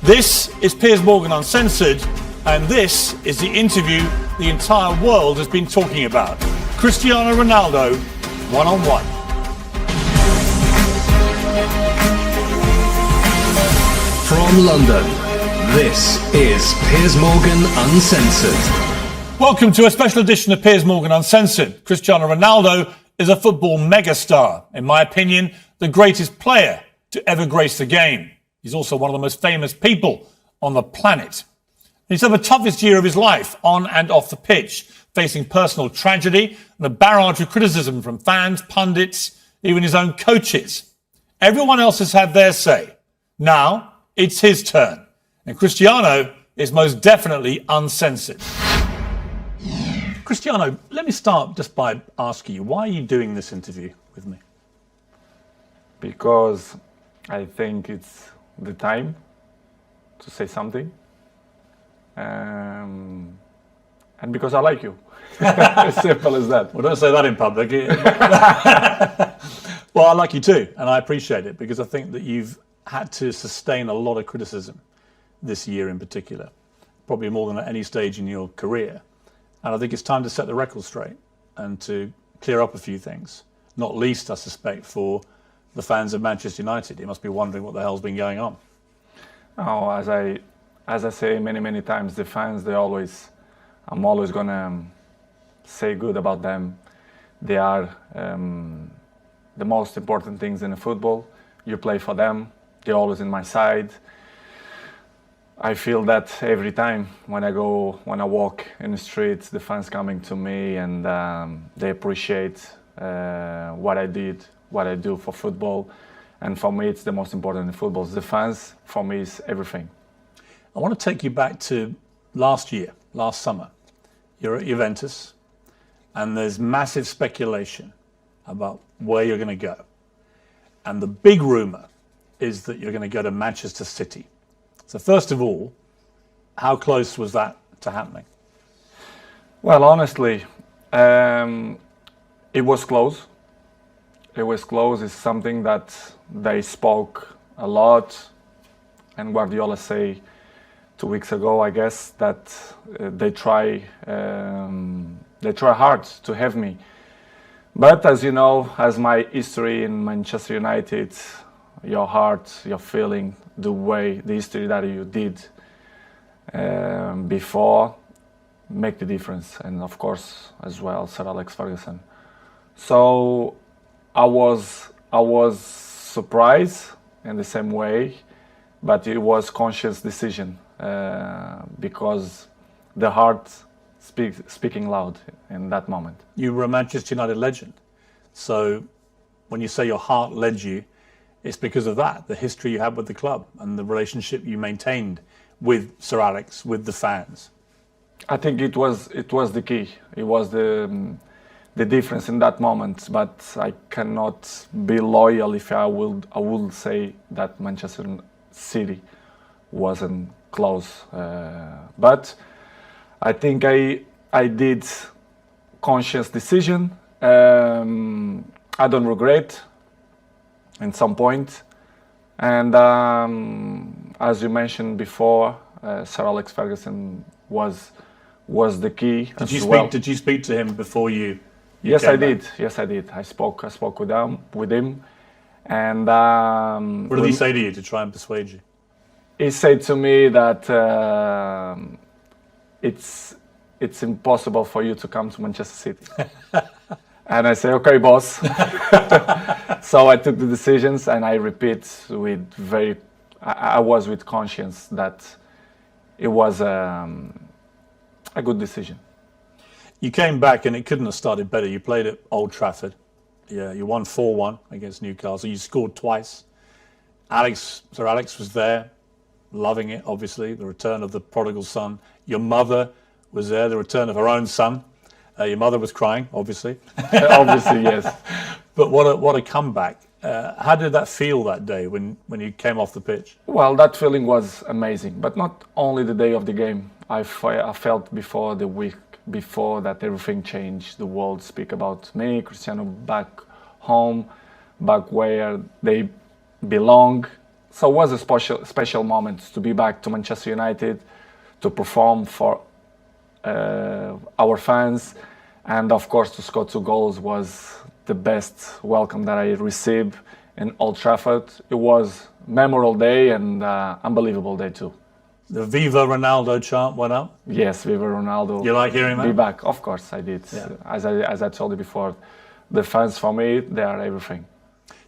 This is Piers Morgan Uncensored, and this is the interview the entire world has been talking about. Cristiano Ronaldo, one-on-one. From London, this is Piers Morgan Uncensored. Welcome to a special edition of Piers Morgan Uncensored. Cristiano Ronaldo is a football megastar. In my opinion, the greatest player to ever grace the game. He's also one of the most famous people on the planet. He's had the toughest year of his life on and off the pitch, facing personal tragedy and a barrage of criticism from fans, pundits, even his own coaches. Everyone else has had their say. Now it's his turn. And Cristiano is most definitely uncensored. Cristiano, let me start just by asking you, why are you doing this interview with me? Because I think it's the time to say something. And because I like you. As simple as that. Well, don't say that in public. Well, I like you too, and I appreciate it, because I think that you've had to sustain a lot of criticism this year in particular, probably more than at any stage in your career. And I think it's time to set the record straight and to clear up a few things, not least, I suspect, for the fans of Manchester United. You must be wondering what the hell's been going on. Oh, as I say many times, the fans, I'm always gonna say good about them. They are the most important things in the football. You play for them. They're always in my side. I feel that every time when I walk in the streets, the fans coming to me and they appreciate what I do for football. And for me, it's the most important in football. The fans, for me, is everything. I want to take you back to last summer. You're at Juventus, and there's massive speculation about where you're going to go. And the big rumour is that you're going to go to Manchester City. So first of all, how close was that to happening? Well, honestly, it was close. It was close. It's something that they spoke a lot, and Guardiola say 2 weeks ago, I guess, that they try hard to have me. But as you know, as my history in Manchester United, your heart, your feeling, the history that you did before, make the difference. And of course, as well, Sir Alex Ferguson. So I was surprised in the same way, but it was conscious decision because the heart speaking loud in that moment. You were a Manchester United legend. So when you say your heart led you, it's because of that, the history you had with the club and the relationship you maintained with Sir Alex, with the fans. I think it was the key. It was the difference in that moment. But I cannot be loyal if I will say that Manchester City wasn't close. But I think I did conscious decision. I don't regret in some point. And as you mentioned before, Sir Alex Ferguson was the key. Did you speak to him before you? Yes, I did. Yes, I did. I spoke with him, and what did he say to you to try and persuade you? He said to me that it's impossible for you to come to Manchester City. And I say, okay, boss. So I took the decisions, and I repeat I was with conscience that it was a good decision. You came back, and it couldn't have started better. You played at Old Trafford. Yeah, you won 4-1 against Newcastle. You scored twice. Sir Alex was there, loving it, obviously, the return of the prodigal son. Your mother was there, the return of her own son. Your mother was crying, obviously. Obviously, yes. But what a comeback. How did that feel that day when you came off the pitch? Well, that feeling was amazing, but not only the day of the game. I felt before the week before that everything changed. The world speak about me, Cristiano, back home, back where they belong. So it was a special moment to be back to Manchester United, to perform for our fans, and of course to score 2 goals was the best welcome that I received in Old Trafford. It was a memorable day and unbelievable day too. The Viva Ronaldo chant went up. Yes, Viva Ronaldo. You like hearing that? Be back. Of course I did. Yeah. As I told you before, the fans for me, they are everything.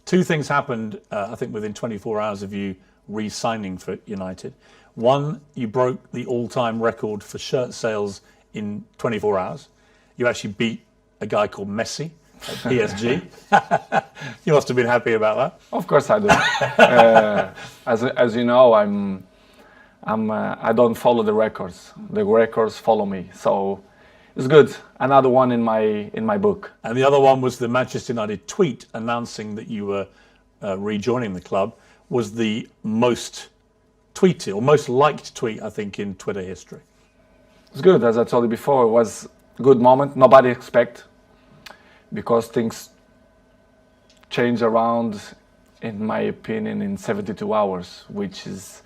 2 things happened, I think, within 24 hours of you re-signing for United. One, you broke the all-time record for shirt sales in 24 hours. You actually beat a guy called Messi at PSG. You must have been happy about that. Of course I do. As you know, I don't follow the records. The records follow me. So it's good. Another one in my book. And the other one was the Manchester United tweet announcing that you were rejoining the club was the most tweeted or most liked tweet, I think, in Twitter history. It's good. As I told you before, it was a good moment. Nobody expect, because things change around, in my opinion, in 72 hours, which is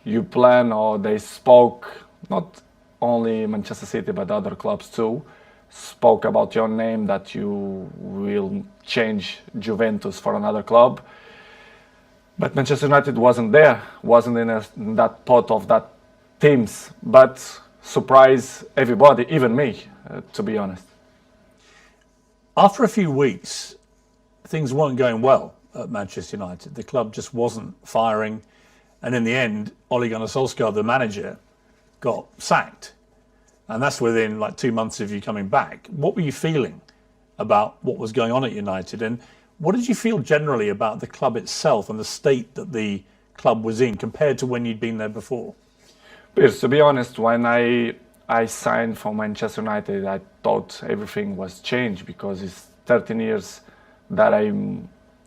you plan, or they spoke, not only Manchester City but other clubs too, spoke about your name, that you will change Juventus for another club. But Manchester United wasn't there, wasn't in that pot of that teams, but surprised everybody, even me, to be honest. After a few weeks, things weren't going well at Manchester United. The club just wasn't firing. And in the end, Ole Gunnar Solskjaer, the manager, got sacked. And that's within like 2 months of you coming back. What were you feeling about what was going on at United? And what did you feel generally about the club itself and the state that the club was in compared to when you'd been there before? Piers, to be honest, when I signed for Manchester United, I thought everything was changed, because it's 13 years that I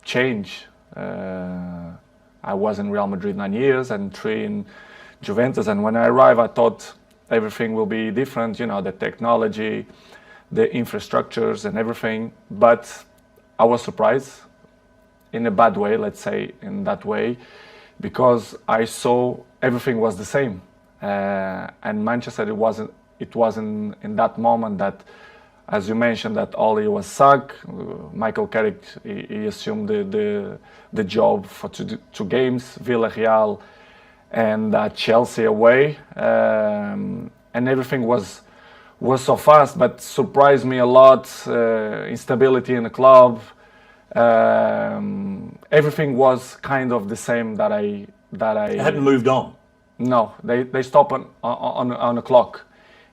changed. I was in Real Madrid 9 years and 3 in Juventus. And when I arrived, I thought everything will be different, you know, the technology, the infrastructures and everything. But I was surprised in a bad way, let's say in that way, because I saw everything was the same. And Manchester, it wasn't in that moment that, as you mentioned, that Ole was sacked. Michael Carrick, he assumed the job for 2 games, Villarreal and Chelsea away, and everything was so fast, but surprised me a lot. Instability in the club, everything was kind of the same that I It hadn't moved on. No, they stopped on the clock,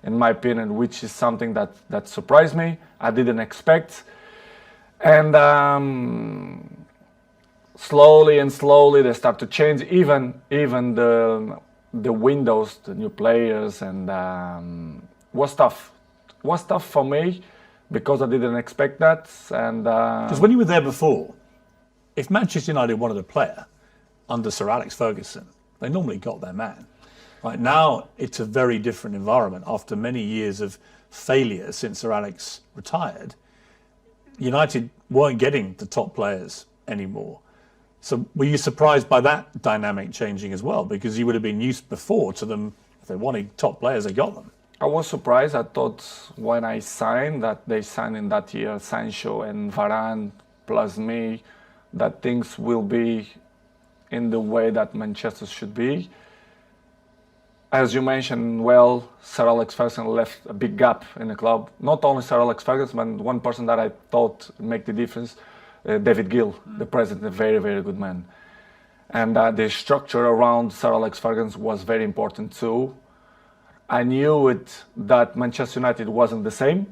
in my opinion, which is something that surprised me. I didn't expect. And slowly they start to change. Even the windows, the new players, and was tough. Was tough for me, because I didn't expect that. And because when you were there before, if Manchester United wanted a player under Sir Alex Ferguson, they normally got their man. Right now, it's a very different environment. After many years of failure since Sir Alex retired, United weren't getting the top players anymore. So were you surprised by that dynamic changing as well? Because you would have been used before to them, if they wanted top players, they got them. I was surprised. I thought when I signed, that they signed in that year Sancho and Varane plus me, that things will be in the way that Manchester should be. As you mentioned, well, Sir Alex Ferguson left a big gap in the club. Not only Sir Alex Ferguson, but one person that I thought make the difference, David Gill, the president, a very, very good man. And the structure around Sir Alex Ferguson was very important too. I knew that Manchester United wasn't the same,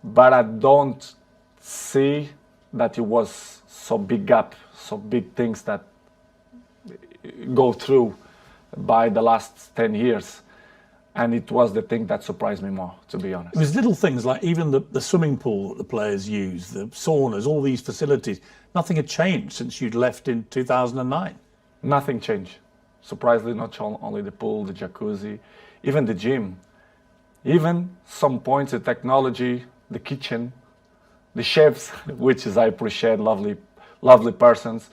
but I don't see that it was so big gap, so big things that go through by the last 10 years. And it was the thing that surprised me more, to be honest. It was little things like even the swimming pool that the players use, the saunas, all these facilities. Nothing had changed since you'd left in 2009. Nothing changed. Surprisingly, not only the pool, the jacuzzi, even the gym. Even some points, the technology, the kitchen, the chefs, which is I appreciate, lovely persons.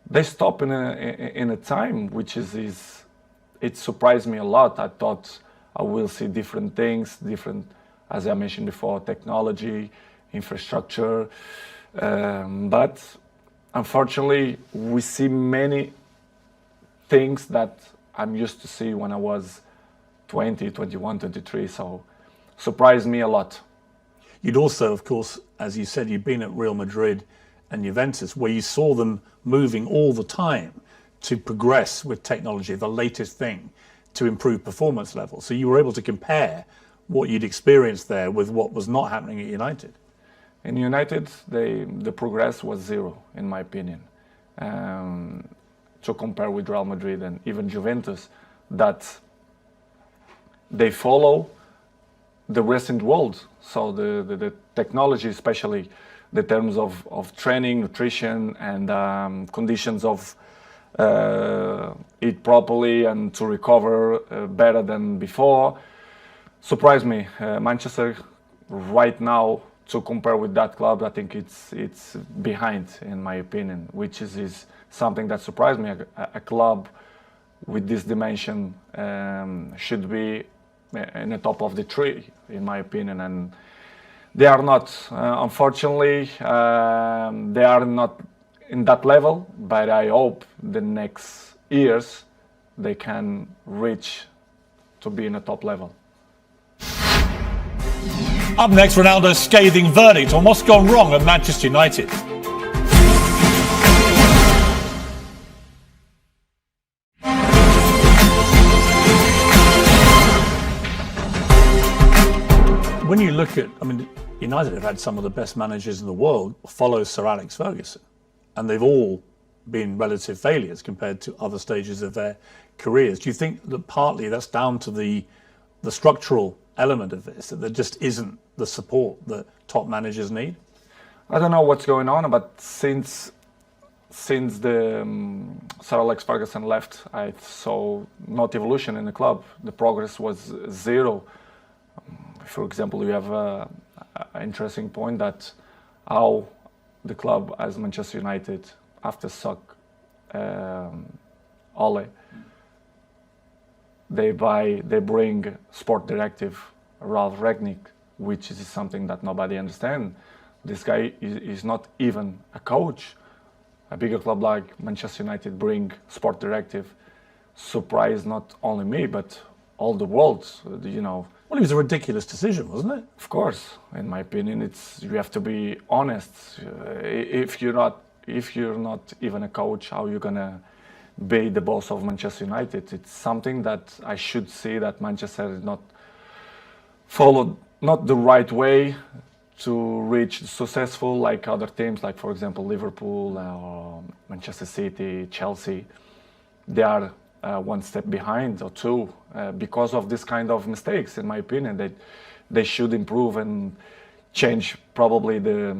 they stop in a time which is it surprised me a lot. I thought I will see different things, as I mentioned before, technology, infrastructure, but unfortunately we see many things that I'm used to see when I was 20, 21, 23, so surprised me a lot. You'd also, of course, as you said, you'd been at Real Madrid and Juventus, where you saw them moving all the time to progress with technology, the latest thing, to improve performance levels. So you were able to compare what you'd experienced there with what was not happening at United. In United, the progress was zero, in my opinion. To compare with Real Madrid and even Juventus, that they follow the recent world. So the technology, especially the terms of training, nutrition, and conditions of eat properly and to recover better than before, surprised me. Manchester right now, to compare with that club, I think it's behind, in my opinion, which is something that surprised me. A club with this dimension should be in the top of the tree, in my opinion, and they are not. Unfortunately, they are not in that level, but I hope the next years they can reach to be in a top level. Up next, Ronaldo's scathing verdict on what's gone wrong at Manchester United. When you look at, United have had some of the best managers in the world follow Sir Alex Ferguson, and they've all been relative failures compared to other stages of their careers. Do you think that partly that's down to the structural element of this, that there just isn't the support that top managers need? I don't know what's going on, but since the Sir Alex Ferguson left, I saw not evolution in the club. The progress was zero. For example, you have an interesting point that how the club as Manchester United, after Ole, they bring sport directive Ralph Rangnick, which is something that nobody understands. This guy is not even a coach. A bigger club like Manchester United bring sport directive, surprised not only me but all the world. Well, it was a ridiculous decision, wasn't it? Of course, in my opinion, you have to be honest. If you're not even a coach, how are you gonna be the boss of Manchester United? It's something that I should see that Manchester is not followed not the right way to reach successful like other teams, like for example Liverpool or Manchester City, Chelsea. They are one step behind or two because of this kind of mistakes. In my opinion, they should improve and change probably the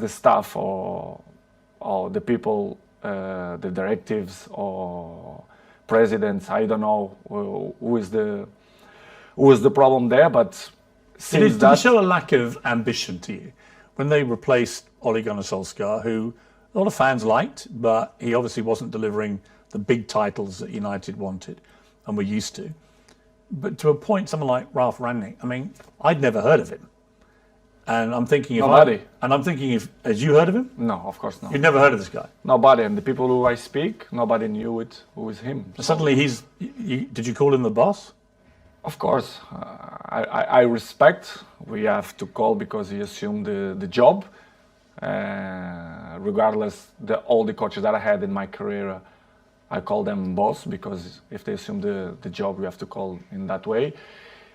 staff or the people, the directives or presidents. I don't know who is the problem there, but did it show a lack of ambition to you when they replaced Ole Gunnar Solskjaer, who a lot of fans liked, but he obviously wasn't delivering the big titles that United wanted and were used to. But to appoint someone like Ralph Rangnick, I'd never heard of him. And I'm thinking had you heard of him? No, of course not. You'd never heard of this guy? Nobody, and the people who I speak, nobody knew it, who is him. So suddenly did you call him the boss? Of course, I respect. We have to call because he assumed the job. Regardless, all the coaches that I had in my career, I call them boss because if they assume the job, we have to call in that way.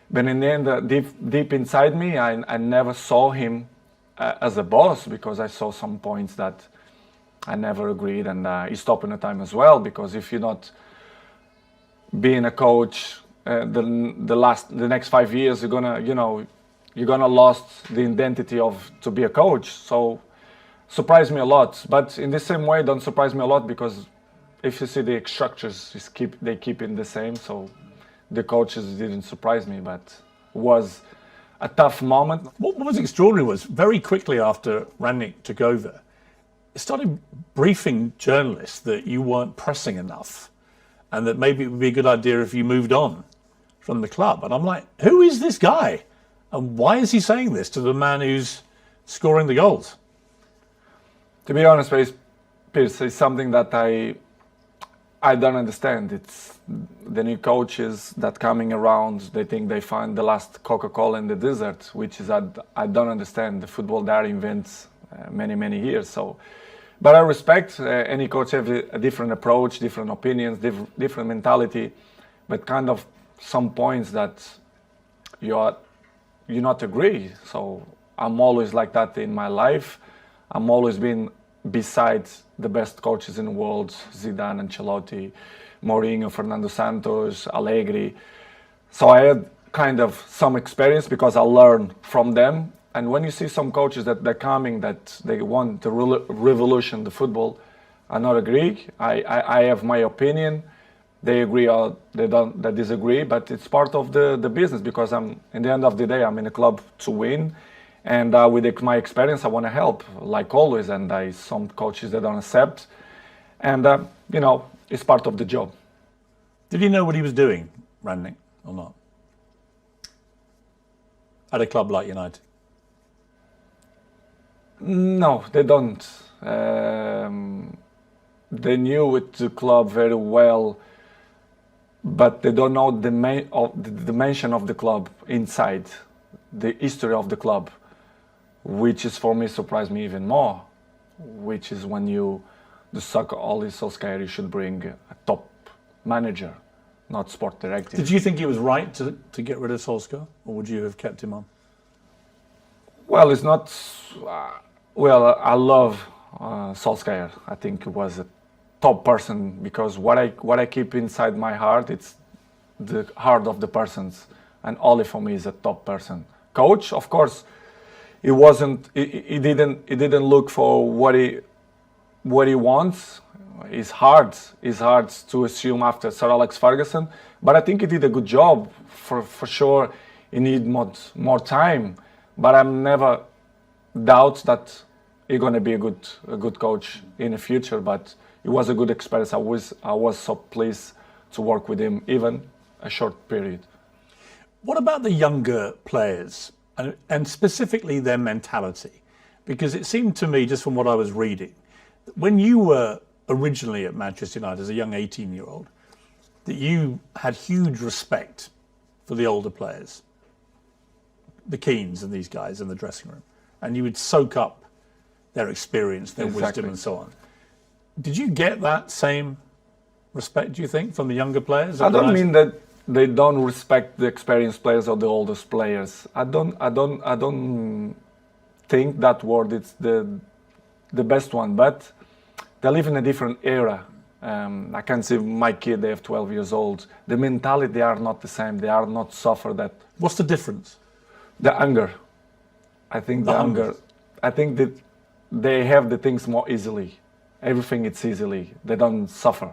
But in the end, deep inside me, I never saw him as a boss because I saw some points that I never agreed, and he stopped in a time as well. Because if you're not being a coach, the next 5 years you're gonna lost the identity to be a coach. So surprised me a lot. But in the same way, don't surprise me a lot because if you see the structures, they keep it the same. So the coaches didn't surprise me, but was a tough moment. What was extraordinary was very quickly after Rangnick took over, started briefing journalists that you weren't pressing enough and that maybe it would be a good idea if you moved on from the club. And I'm like, who is this guy? And why is he saying this to the man who's scoring the goals? To be honest, Piers, it's something that I don't understand. It's the new coaches that coming around, they think they find the last Coca-Cola in the desert, which is I don't understand. The football there invents many years. So, but I respect any coach have a different approach, different opinions, different mentality, but kind of some points that you not agree. So I'm always like that in my life. I'm always been beside the best coaches in the world: Zidane, Ancelotti, Mourinho, Fernando Santos, Allegri. So I had kind of some experience because I learned from them. And when you see some coaches that they're coming, that they want to revolution the football, I not agree. I have my opinion. They agree or they disagree, but it's part of the business, because in the end of the day, I'm in a club to win. And with my experience, I want to help, like always. And some coaches that don't accept. And, it's part of the job. Did he know what he was doing, Rangnick, or not? At a club like United? No, they don't. They knew the club very well, but they don't know the dimension of the club inside, the history of the club, which is for me surprised me even more, which is when the soccer, Ole Solskjaer, you should bring a top manager, not sport director. Did you think it was right to get rid of Solskjaer, or would you have kept him on? Well, it's not. I love Solskjaer. I think he was a top person, because what I keep inside my heart, it's the heart of the persons, and Ole for me is a top person. Coach, of course, he wasn't. He didn't look for what he wants. It's hard to assume after Sir Alex Ferguson, but I think he did a good job. For sure, he need more time. But I'm never doubt that he's going to be a good coach in the future. But it was a good experience. I was so pleased to work with him, even a short period. What about the younger players, and specifically their mentality? Because it seemed to me, just from what I was reading, that when you were originally at Manchester United as a young 18-year-old, that you had huge respect for the older players, the Keanes and these guys in the dressing room, and you would soak up their experience, their wisdom and so on. Did you get that same respect, do you think, from the younger players? I don't mean that they don't respect the experienced players or the oldest players. I don't think that word is the best one, but they live in a different era. I can see my kid, they have 12 years old. The mentality, they are not the same. They are not suffer that. What's the difference? The anger. I think the anger. I think that they have the things more easily. Everything it's easily. They don't suffer.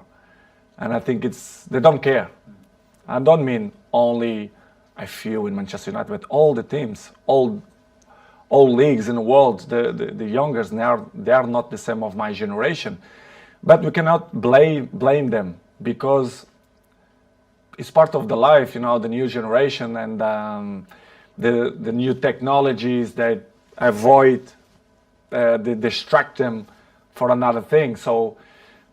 And I think they don't care. I don't mean only a few in Manchester United, but all the teams, all leagues in the world, the youngers, they are not the same of my generation. But we cannot blame them, because it's part of the life, the new generation and the new technologies that they distract them for another thing. So,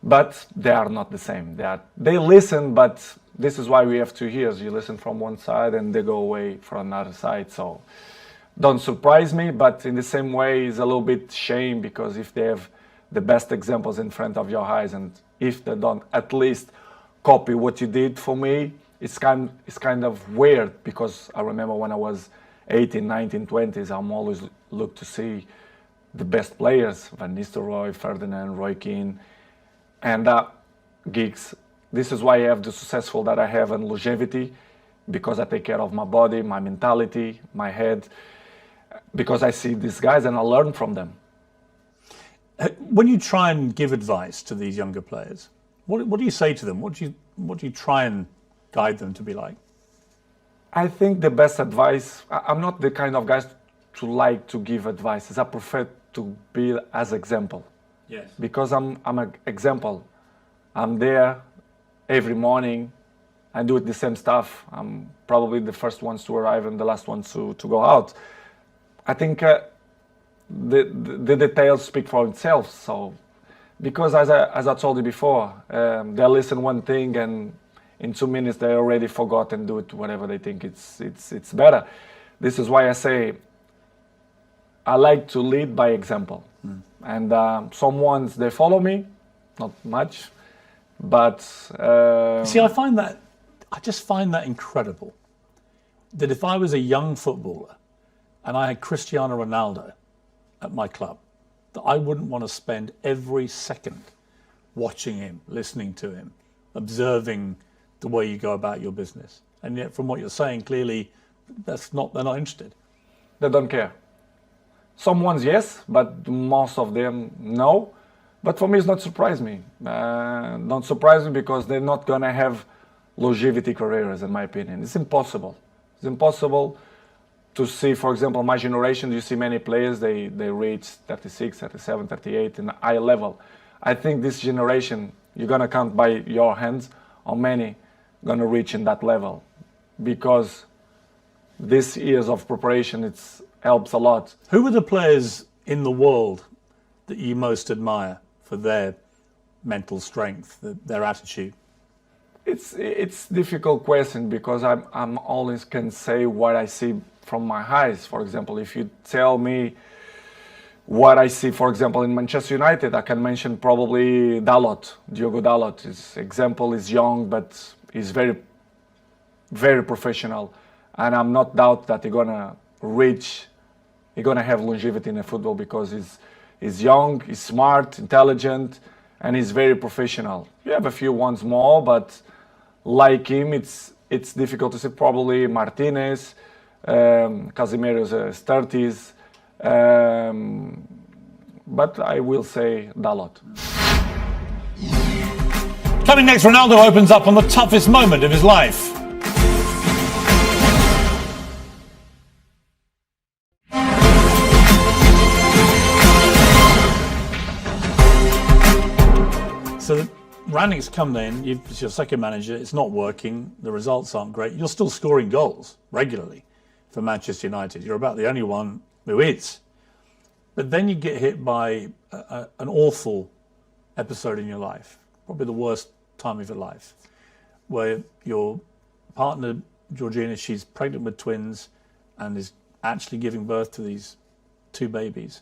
but they are not the same. They listen, but this is why we have 2 years. You listen from one side and they go away for another side. So don't surprise me, but in the same way, it's a little bit shame, because if they have the best examples in front of your eyes, and if they don't at least copy what you did for me, it's kind of weird, because I remember when I was 18, 19, 20s, I'm always look to see the best players: Van Nistelrooy, Ferdinand, Roy Keane, and Giggs. This is why I have the successful that I have and longevity, because I take care of my body, my mentality, my head, because I see these guys and I learn from them. When you try and give advice to these younger players, what do you say to them? What do you try and guide them to be like? I think the best advice, I'm not the kind of guys to like to give advices. I prefer to be as example. Yes. Because I'm an example. I'm there every morning. I do the same stuff. I'm probably the first ones to arrive and the last ones to go out. I think the details speak for itself. So, because as I told you before, they listen one thing and in 2 minutes they already forgot and do it whatever they think it's better. This is why I say I like to lead by example. And some ones they follow me, not much, but See, I just find that incredible. That if I was a young footballer and I had Cristiano Ronaldo at my club, that I wouldn't want to spend every second watching him, listening to him, observing the way you go about your business. And yet, from what you're saying, clearly, they're not interested. they don't care. Some ones yes, but most of them no. But for me, it's not surprise me. Don't surprise me because they're not gonna have longevity careers, in my opinion. It's impossible. It's impossible to see, for example, my generation, you see many players, they reach 36, 37, 38 in a high level. I think this generation, you're going to count by your hands how many going to reach in that level. Because this years of preparation, it helps a lot. Who are the players in the world that you most admire for their mental strength, their attitude? It's difficult question because I'm always can say what I see from my eyes. For example, if you tell me what I see, for example, in Manchester United, I can mention probably Dalot, Diogo Dalot. His example is young, but he's very, very professional. And I'm not doubt that he's gonna reach, he's gonna have longevity in the football because he's young, he's smart, intelligent, and he's very professional. You have a few ones more, but like him, it's difficult to see. Probably Martinez, Casemiro's 30s, but I will say Dalot. Coming next, Ronaldo opens up on the toughest moment of his life. So Rangnick's come in, it's your second manager, it's not working, the results aren't great. You're still scoring goals regularly for Manchester United. You're about the only one who is. But then you get hit by an awful episode in your life, probably the worst time of your life, where your partner, Georgina, she's pregnant with twins and is actually giving birth to these 2 babies.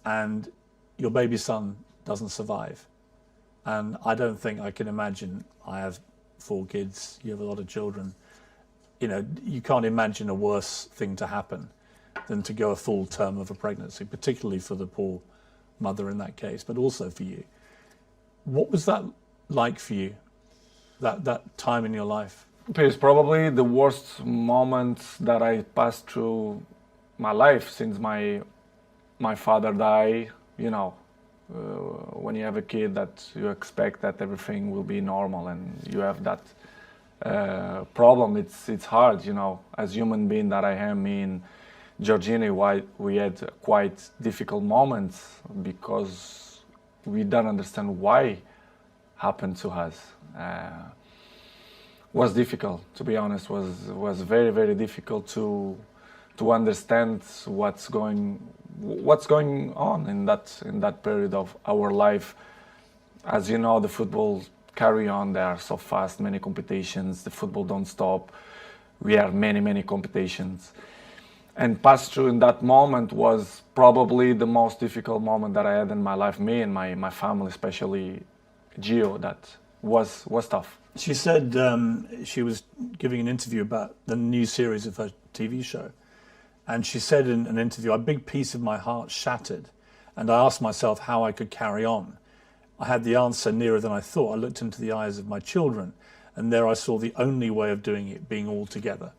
And your baby son doesn't survive. And I don't think I can imagine, I have 4 kids, you have a lot of children, you know, you can't imagine a worse thing to happen than to go a full term of a pregnancy, particularly for the poor mother in that case, but also for you. What was that like for you, that time in your life? It's probably the worst moment that I passed through my life since my father died, you know. When you have a kid that you expect that everything will be normal and you have that problem, it's hard, you know. As human being that I am, me and Georgina, we had quite difficult moments because we don't understand why happened to us. Was difficult, to be honest. Was very, very difficult to understand what's going on in that period of our life. As you know, the football carry on. They are so fast, many competitions. The football don't stop. We have many competitions. And pass through in that moment was probably the most difficult moment that I had in my life. Me and my family, especially Gio, that was tough. She said she was giving an interview about the new series of her TV show. And she said in an interview, a big piece of my heart shattered. And I asked myself how I could carry on. I had the answer nearer than I thought. I looked into the eyes of my children, and there I saw the only way of doing it, being all together.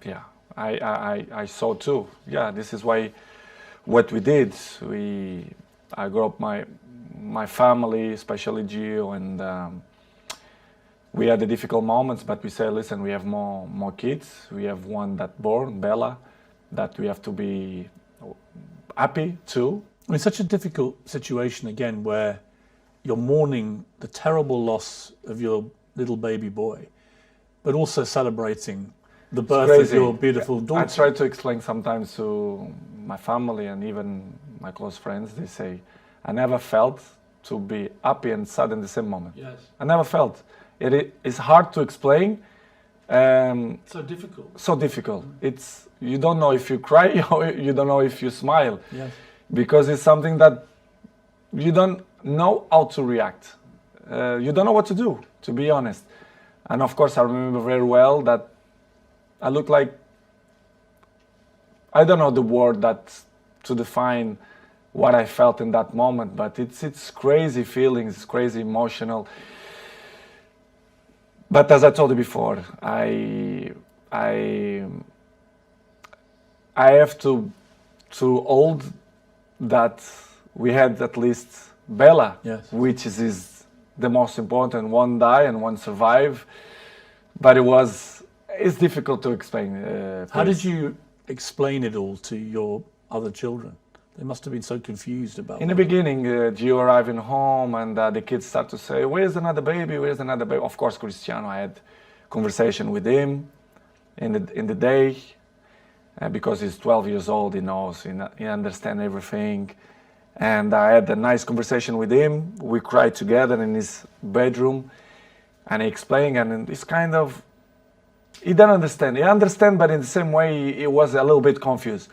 Yeah, I saw too. Yeah, this is why what we did. I grew up my family, especially Gio, and we had the difficult moments, but we said, listen, we have more kids. We have one that born, Bella, that we have to be happy too. I mean, such a difficult situation again, where you're mourning the terrible loss of your little baby boy, but also celebrating the birth of your beautiful daughter. I try to explain sometimes to my family and even my close friends. They say, I never felt to be happy and sad in the same moment. Yes. I never felt. It is hard to explain. So difficult. So difficult. It's, you don't know if you cry or you don't know if you smile. Yes. Because it's something that you don't know how to react. You don't know what to do, to be honest. And of course, I remember very well that I look like, I don't know the word that to define what I felt in that moment, but it's crazy feelings, it's crazy emotional. But as I told you before, I have to hold that we had at least Bella, yes, which is the most important. One die and one survive, but it's difficult to explain. How did you explain it all to your other children? They must have been so confused about it. In the beginning, Gio arriving home and the kids start to say, where's another baby, where's another baby? Of course, Cristiano, I had conversation with him in the day, because he's 12 years old, he knows, he understands everything. And I had a nice conversation with him. We cried together in his bedroom, and he explained, and it's kind of, he didn't understand. He understand, but in the same way, he was a little bit confused.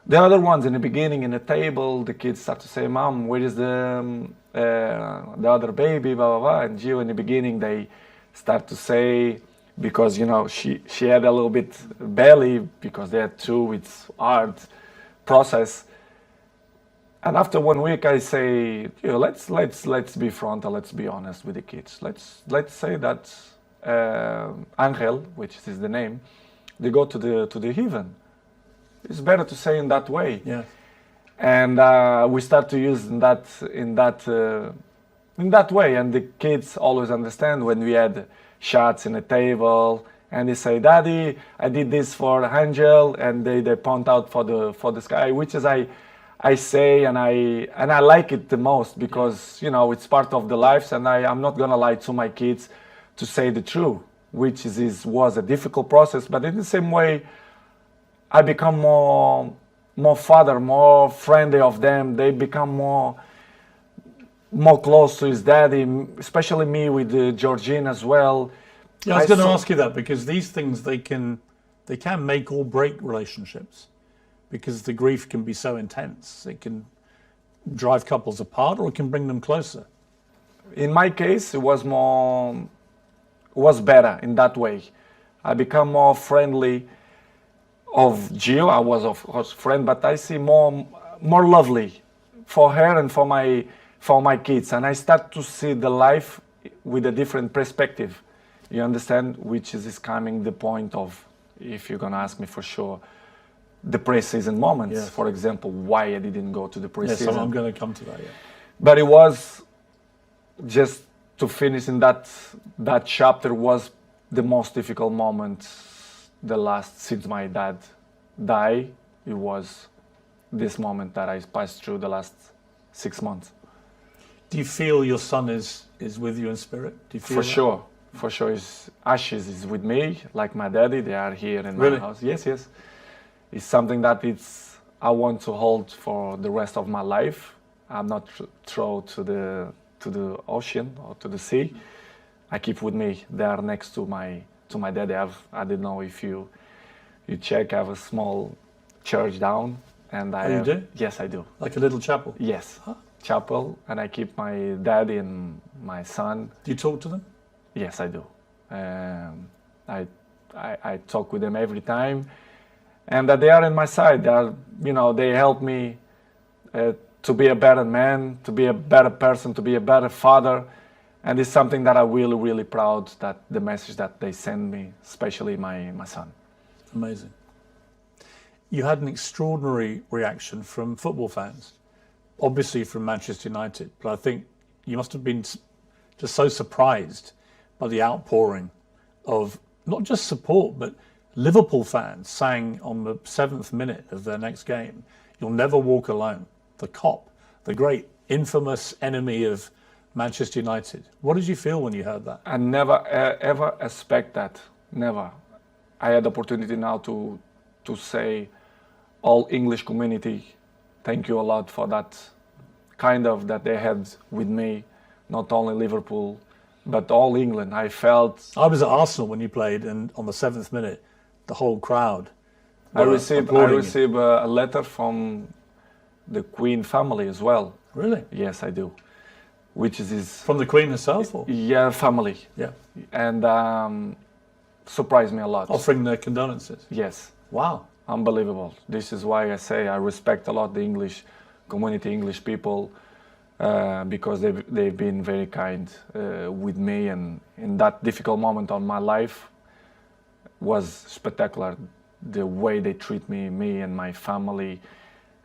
The other ones in the beginning, in the table, the kids start to say, Mom, where is the other baby, blah, blah, blah. And Gio, in the beginning, they start to say, because, you know, she had a little bit belly, because they had two, it's hard process. And after 1 week, I say, you know, let's be frontal, let's be honest with the kids. Let's say that Angel, which is the name, they go to the heaven. It's better to say in that way. Yeah. And we start to use in that way, and the kids always understand when we had shots in the table, and they say, Daddy, I did this for Angel, and they point out for the sky, which is I say, and I like it the most, because you know it's part of the lives, and I'm not gonna lie to my kids to say the truth, which was a difficult process, but in the same way, I become more father, more friendly of them. They become more close to his daddy, especially me with Georgine as well. Yeah, I was going to ask you that, because these things, they can make or break relationships, because the grief can be so intense. It can drive couples apart, or it can bring them closer. In my case, it was better in that way. I become more friendly of Gio. I was of course friend, but I see more lovely for her and for my kids, and I start to see the life with a different perspective. You understand, which is coming the point of, if you're gonna ask me for sure, the pre-season moments. Yes. For example, why I didn't go to the pre-season. Yes, I'm going to come to that. Yeah. But it was just to finish in that chapter was the most difficult moment. The last, since my dad died, it was this moment that I passed through the last 6 months. Do you feel your son is with you in spirit? Do you feel that? For sure. His ashes is with me, like my daddy. They are here in my house. Yes. It's something that I want to hold for the rest of my life. I'm not thrown to the ocean or to the sea. I keep with me. They are next to my daddy. I don't know if you check. I have a small church down, and you do? Yes, I do. Like a little chapel? Yes, chapel, and I keep my daddy and my son. Do you talk to them? Yes, I do. I talk with them every time, and that they are on my side. They are, they help me to be a better man, to be a better person, to be a better father. And it's something that I'm really, really proud that the message that they send me, especially my son. Amazing. You had an extraordinary reaction from football fans, obviously from Manchester United, but I think you must have been just so surprised by the outpouring of not just support, but Liverpool fans sang on the 7th minute of their next game, "You'll never walk alone." the Kop, the great infamous enemy of Manchester United. What did you feel when you heard that? I never ever expect that. Never. I had the opportunity now to say all English community, thank you a lot for that kind of that they had with me, not only Liverpool, but all England. I was at Arsenal when you played, and on the 7th minute, the whole crowd. I received a letter from the Queen family as well. Really? Yes, I do. Which is from the Queen herself? Or? Yeah, family. Yeah. And surprised me a lot. Offering their condolences? Yes. Wow. Unbelievable. This is why I say I respect a lot the English community, English people, because they've been very kind with me, and in that difficult moment of my life was spectacular. The way they treat me and my family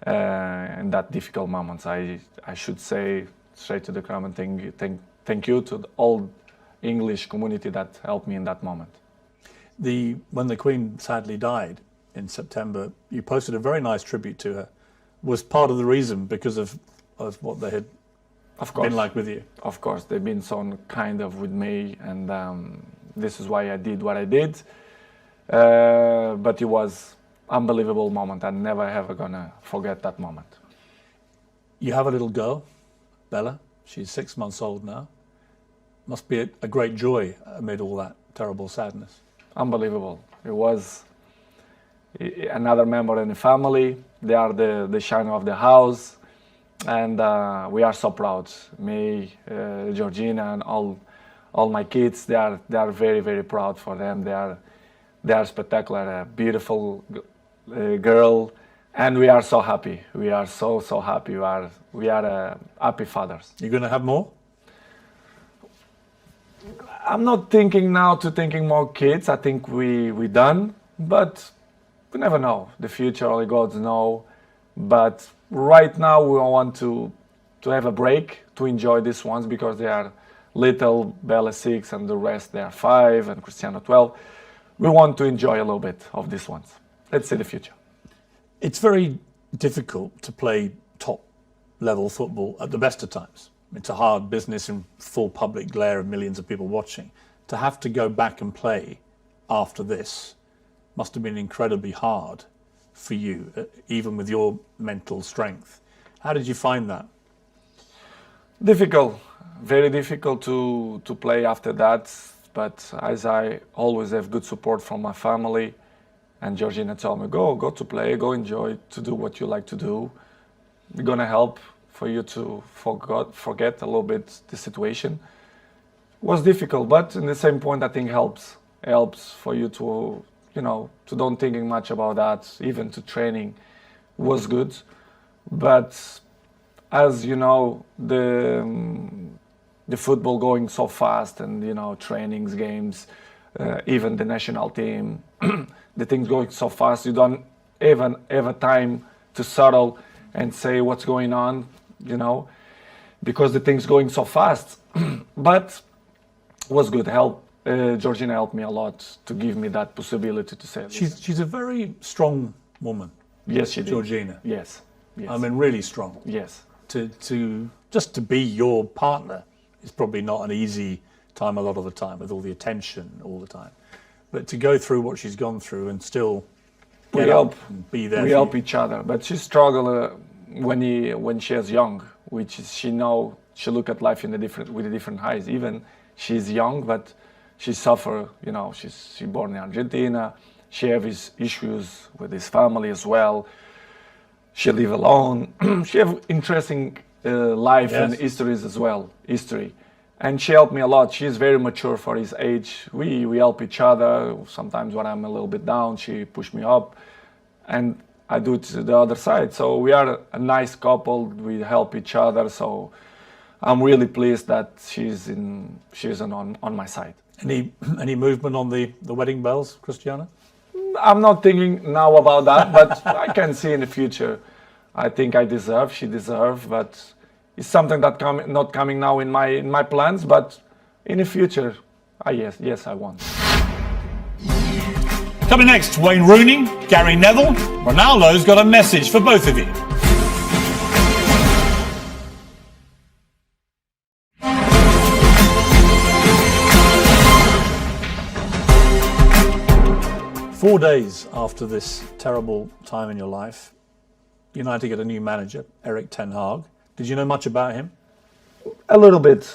in that difficult moments. I should say straight to the crowd and thank you to the all English community that helped me in that moment. When the Queen sadly died in September, you posted a very nice tribute to her. Was part of the reason because of what they had been like with you? Of course, they've been so kind of with me, and this is why I did what I did. But it was unbelievable moment. I'm never ever gonna forget that moment. You have a little girl, Bella. She's 6 months old now. Must be a great joy amid all that terrible sadness. Unbelievable. It was another member in the family. They are the shine of the house, and we are so proud. Me, Georgina, and all my kids. They are very, very proud for them. They are spectacular, a beautiful girl, and we are so happy. We are so happy. We are happy fathers. You're going to have more? I'm not thinking now thinking more kids. I think we done, but we never know. The future only God knows. But right now we want to have a break, to enjoy these ones, because they are little. Bella 6 and the rest they are 5 and Cristiano 12. We want to enjoy a little bit of these ones. Let's see the future. It's very difficult to play top level football at the best of times. It's a hard business in full public glare of millions of people watching. To have to go back and play after this must have been incredibly hard for you, even with your mental strength. How did you find that? Difficult, very difficult to play after that. But as I always have good support from my family, and Georgina told me, go to play, go enjoy, to do what you like to do. We're gonna help for you to forget a little bit the situation. It was difficult, but in the same point, I think helps for you to, to don't thinking much about that. Even to training was good, but as you know, the football going so fast, and trainings, games, even the national team, the things going so fast, you don't even have a time to settle and say what's going on, because the things going so fast. But it was good. Georgina helped me a lot to give me that possibility to say. She's a very strong woman. Yes, she did. Georgina. Yes. I mean, really strong. Yes. Just to be your partner is probably not an easy time a lot of the time, with all the attention all the time. But to go through what she's gone through and still get up and be there. We help each other. But she struggled when she was young, which is she look at life with a different eyes. Even she's young, but she suffer. She born in Argentina. She has issues with his family as well. She live alone. She have interesting life and histories as well. And she helped me a lot. She's very mature for his age. We help each other. Sometimes when I'm a little bit down, she push me up, and I do it to the other side. So we are a nice couple. We help each other. So I'm really pleased that she's on my side. Any movement on the wedding bells, Cristiano? I'm not thinking now about that, but I can see in the future. I think she deserves, but it's something that not coming now in my plans, but in the future, yes, I want. Coming next, Wayne Rooney, Gary Neville. Ronaldo's got a message for both of you. 4 days after this terrible time in your life, United get a new manager, Erik ten Hag. Did you know much about him? A little bit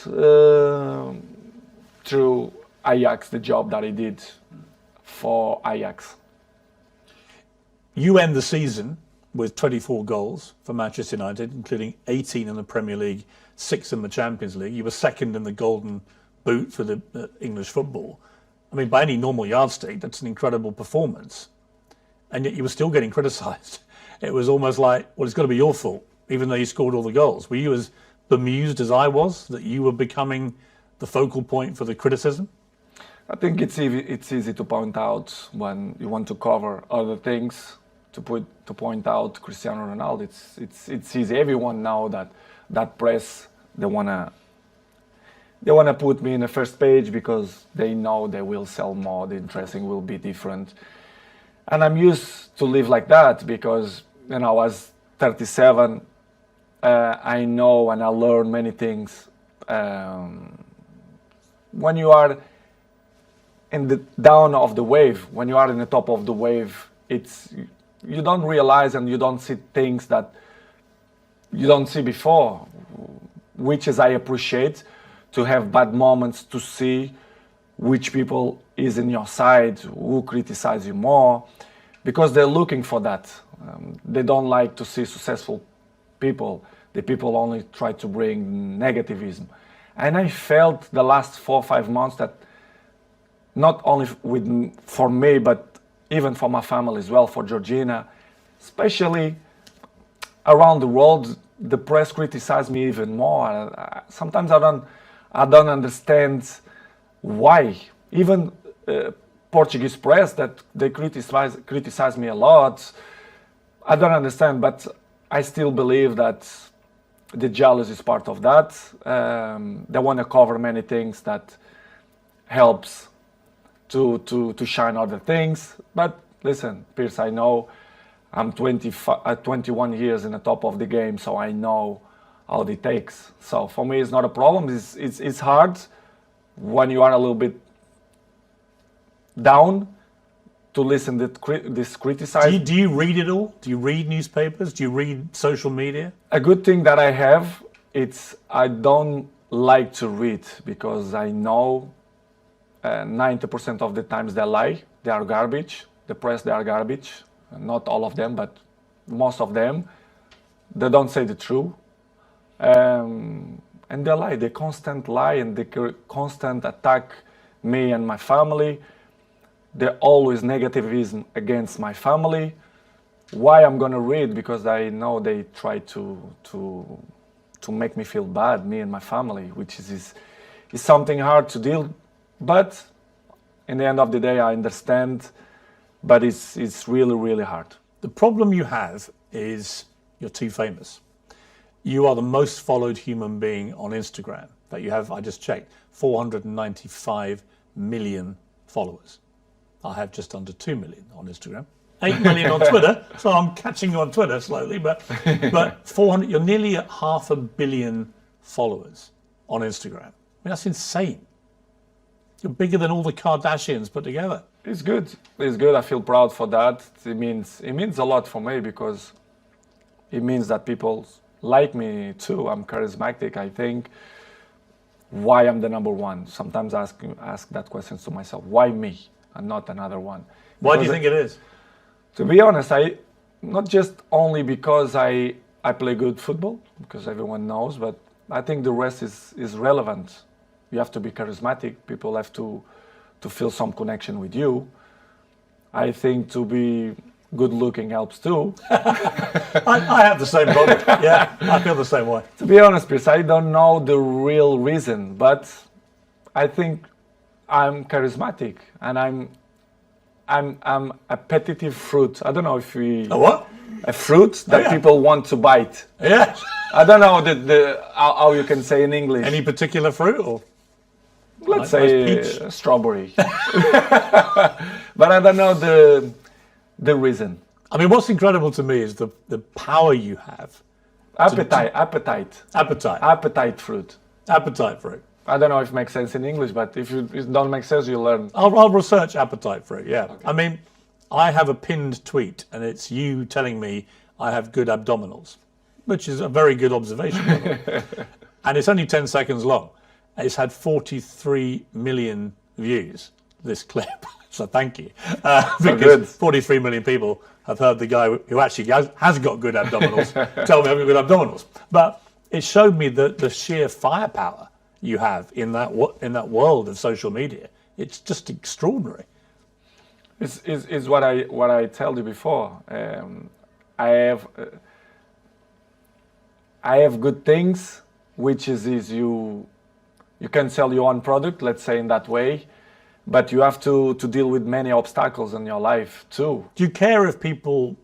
through Ajax, the job that he did for Ajax. You end the season with 24 goals for Manchester United, including 18 in the Premier League, 6 in the Champions League. You were second in the Golden Boot for the English football. I mean, by any normal yardstick, that's an incredible performance. And yet you were still getting criticised. It was almost like, well, it's got to be your fault, even though you scored all the goals. Were you as bemused as I was that you were becoming the focal point for the criticism? I think it's easy to point out when you want to cover other things. To point out Cristiano Ronaldo, it's easy. Everyone know that press they wanna put me in the first page because they know they will sell more. The dressing will be different, and I'm used to live like that because I was 37. I know and I learn many things. When you are in the down of the wave, when you are in the top of the wave, you don't realize and you don't see things that you don't see before, which is I appreciate to have bad moments to see which people is in your side, who criticize you more, because they're looking for that. They don't like to see successful people. The people only try to bring negativism. And I felt the last 4 or 5 months that not only for me, but even for my family as well, for Georgina, especially around the world, the press criticize me even more. Sometimes I don't understand why. Even Portuguese press that they criticize me a lot. I don't understand, but I still believe that the jealousy is part of that. They want to cover many things that helps to shine other things. But listen, Piers, I know I'm 21 years in the top of the game, so I know how it takes. So for me, it's not a problem. It's hard when you are a little bit down to listen to this criticism. Do you read it all? Do you read newspapers? Do you read social media? A good thing that I have, I don't like to read because I know 90% of the times they lie. They are garbage. The press, they are garbage. Not all of them, but most of them. They don't say the truth. And they lie. They constant lie and they constant attack me and my family. They're always negativism against my family. Why I'm gonna read? Because I know they try to make me feel bad, me and my family, which is something hard to deal. But in the end of the day, I understand. But it's really, really hard. The problem you have is you're too famous. You are the most followed human being on Instagram. That you have, I just checked, 495 million followers. I have just under 2 million on Instagram. 8 million on Twitter, so I'm catching you on Twitter slowly, but 400, you're nearly at 500 million followers on Instagram. I mean, that's insane. You're bigger than all the Kardashians put together. It's good. It's good. I feel proud for that. It means a lot for me because it means that people like me too. I'm charismatic, I think. Why I'm the number one? Sometimes I ask that question to myself. Why me and not another one? Why do you think it is? To be honest, not just only because I play good football, because everyone knows, but I think the rest is relevant. You have to be charismatic. People have to feel some connection with you. I think to be good looking helps too. I have the same problem. Yeah, I feel the same way. To be honest, Piers, I don't know the real reason, but I think I'm charismatic and I'm a appetitive fruit. I don't know if we... A what? A fruit that people want to bite. Yeah. I don't know how you can say in English. Any particular fruit or? Let's say strawberry. But I don't know the reason. I mean, what's incredible to me is the power you have. Appetite fruit. Appetite fruit. I don't know if it makes sense in English, but if it don't make sense, you learn. I'll research appetite fruit, yeah. Okay. I mean, I have a pinned tweet, and it's you telling me I have good abdominals, which is a very good observation. By the way. And it's only 10 seconds long. It's had 43 million views, this clip. So thank you. Because 43 million people have heard the guy who actually has got good abdominals tell me I've got good abdominals. But it showed me the sheer firepower you have in that world of social media. It's just extraordinary. Is what I told you before. I have good things, which is you can sell your own product, let's say in that way, but you have to deal with many obstacles in your life too. Do you care if people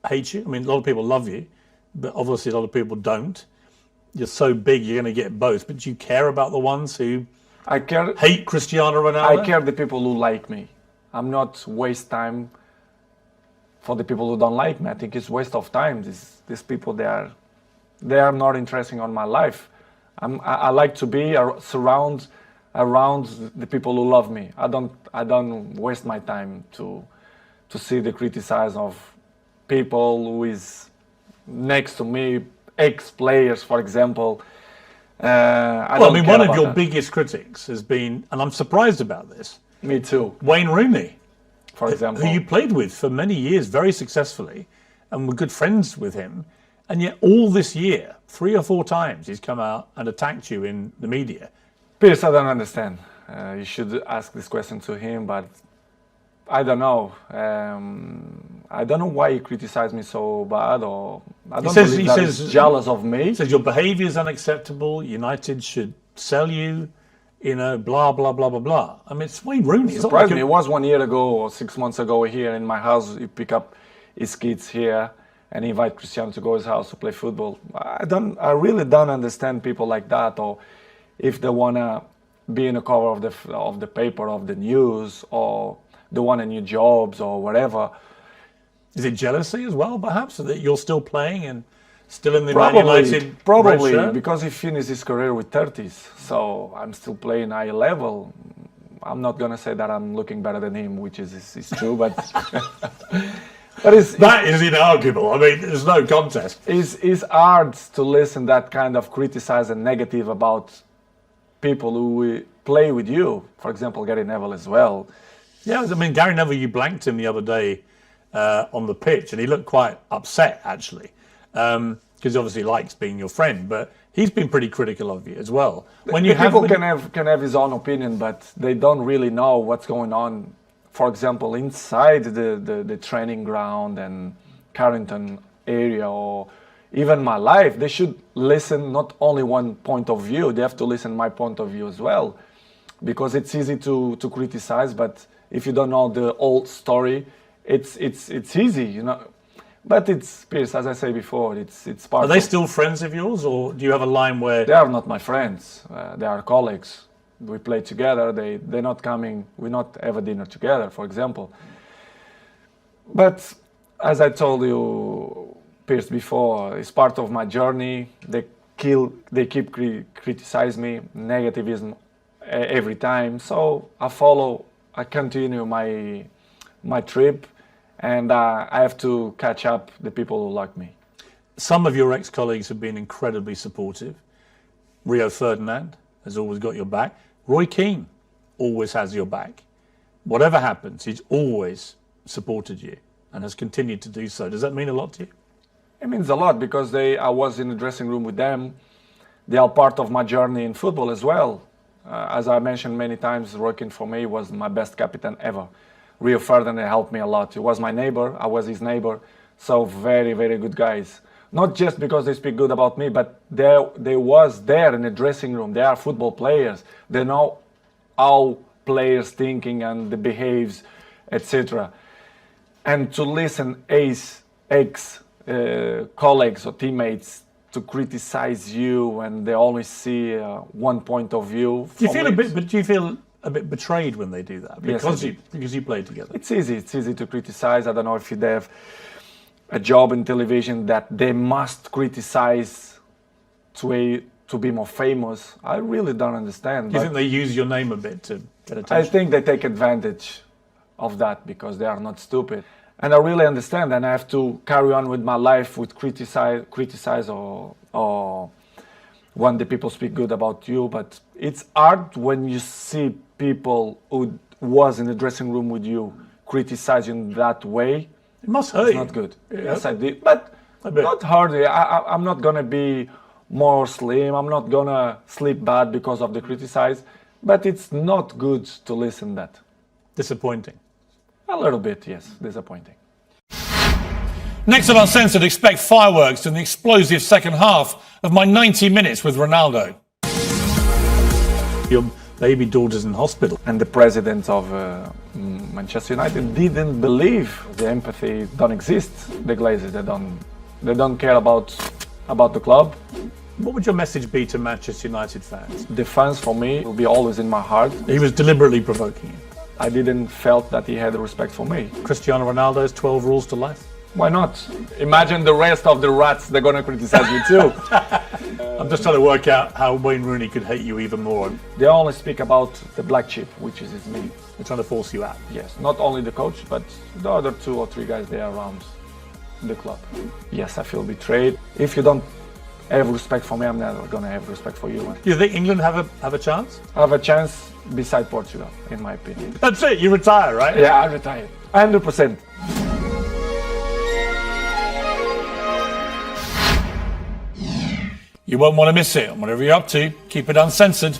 hate you? I mean, a lot of people love you, but obviously a lot of people don't. You're so big, you're going to get both. But do you care about the ones who hate Cristiano Ronaldo? I care the people who like me. I'm not waste time for the people who don't like me. I think it's waste of time. These people, they are not interesting on my life. I like to be around the people who love me. I don't waste my time to see the criticize of people who is next to me, ex-players, for example. One of your biggest critics has been, and I'm surprised about this. Me too. Wayne Rooney, for example, who you played with for many years very successfully, and were good friends with him. And yet all this year, 3 or 4 times, he's come out and attacked you in the media. Piers, I don't understand. You should ask this question to him, but I don't know. I don't know why he criticized me so bad, or I don't believe that he's jealous of me. He says your behaviour is unacceptable. United should sell you. Blah blah blah blah blah. I mean, it's Wayne Rooney. It surprised me. It was 1 year ago or 6 months ago here in my house. You pick up his kids here and invite Cristiano to go to his house to play football. I really don't understand people like that, or if they wanna be in the cover of the paper, of the news, or they want a new jobs or whatever. Is it jealousy as well, perhaps, that you're still playing and still in the Man United? Probably, because he finished his career with 30s, so I'm still playing high level. I'm not gonna say that I'm looking better than him, which is true, but that is inarguable. I mean, there's no contest. It's hard to listen that kind of criticize and negative about people who play with you. For example, Gary Neville as well. Yeah, I mean, Gary Neville, you blanked him the other day on the pitch, and he looked quite upset, actually, because he obviously likes being your friend, but he's been pretty critical of you as well. People can have his own opinion, but they don't really know what's going on, for example, inside the training ground and Carrington area, or even my life. They should listen not only one point of view, they have to listen my point of view as well, because it's easy to criticize, but if you don't know the old story, it's easy, But it's, Piers, as I say before, it's part. Are they still friends of yours, or do you have a line where they are not my friends? They are colleagues. We play together. They're not coming. We not have a dinner together, for example. But as I told you, Piers, before, it's part of my journey. They keep criticize me, negativism every time. So I continue my trip, and I have to catch up the people who like me. Some of your ex-colleagues have been incredibly supportive. Rio Ferdinand has always got your back. Roy Keane always has your back. Whatever happens, he's always supported you and has continued to do so. Does that mean a lot to you? It means a lot, because I was in the dressing room with them. They are part of my journey in football as well. As I mentioned many times, Roy Keane for me was my best captain ever. Rio Ferdinand helped me a lot. He was my neighbor. I was his neighbor. So very, very good guys. Not just because they speak good about me, but they was there in the dressing room. They are football players. They know how players thinking and the behaves, etc. And to listen ex-colleagues or teammates to criticize you, and they always see one point of view. Do you feel a bit betrayed when they do that? Because you played together. It's easy to criticize. I don't know if they have a job in television that they must criticize to be more famous. I really don't understand. Do you think they use your name a bit to get attention? I think they take advantage of that because they are not stupid. And I really understand, and I have to carry on with my life with criticize or when the people speak good about you. But it's hard when you see people who was in the dressing room with you criticizing that way. It must hurt It's you. not good. Yeah. Yes, I did, but not hard. I'm not gonna be more slim. I'm not gonna sleep bad because of the criticize. But it's not good to listen that. Disappointing. A little bit, yes, disappointing. Next on Uncensored, expect fireworks in the explosive second half of my 90 minutes with Ronaldo. Your baby daughter's in hospital. And the president of Manchester United didn't believe the empathy don't exist. The Glazers, they don't care about the club. What would your message be to Manchester United fans? The fans for me will be always in my heart. He was deliberately provoking you. I didn't felt that he had respect for me. Cristiano Ronaldo's 12 rules to life. Why not? Imagine the rest of the rats, they're gonna criticize me too. I'm just trying to work out how Wayne Rooney could hate you even more. They only speak about the black sheep, which is me. They're trying to force you out. Yes, not only the coach, but the other 2 or 3 guys there around the club. Yes, I feel betrayed. If you don't have respect for me, I'm never gonna have respect for you. Do you think England have a chance? I have a chance beside Portugal, in my opinion. That's it, you retire, right? Yeah, I retired. 100%. You won't want to miss it. And whatever you're up to, keep it uncensored.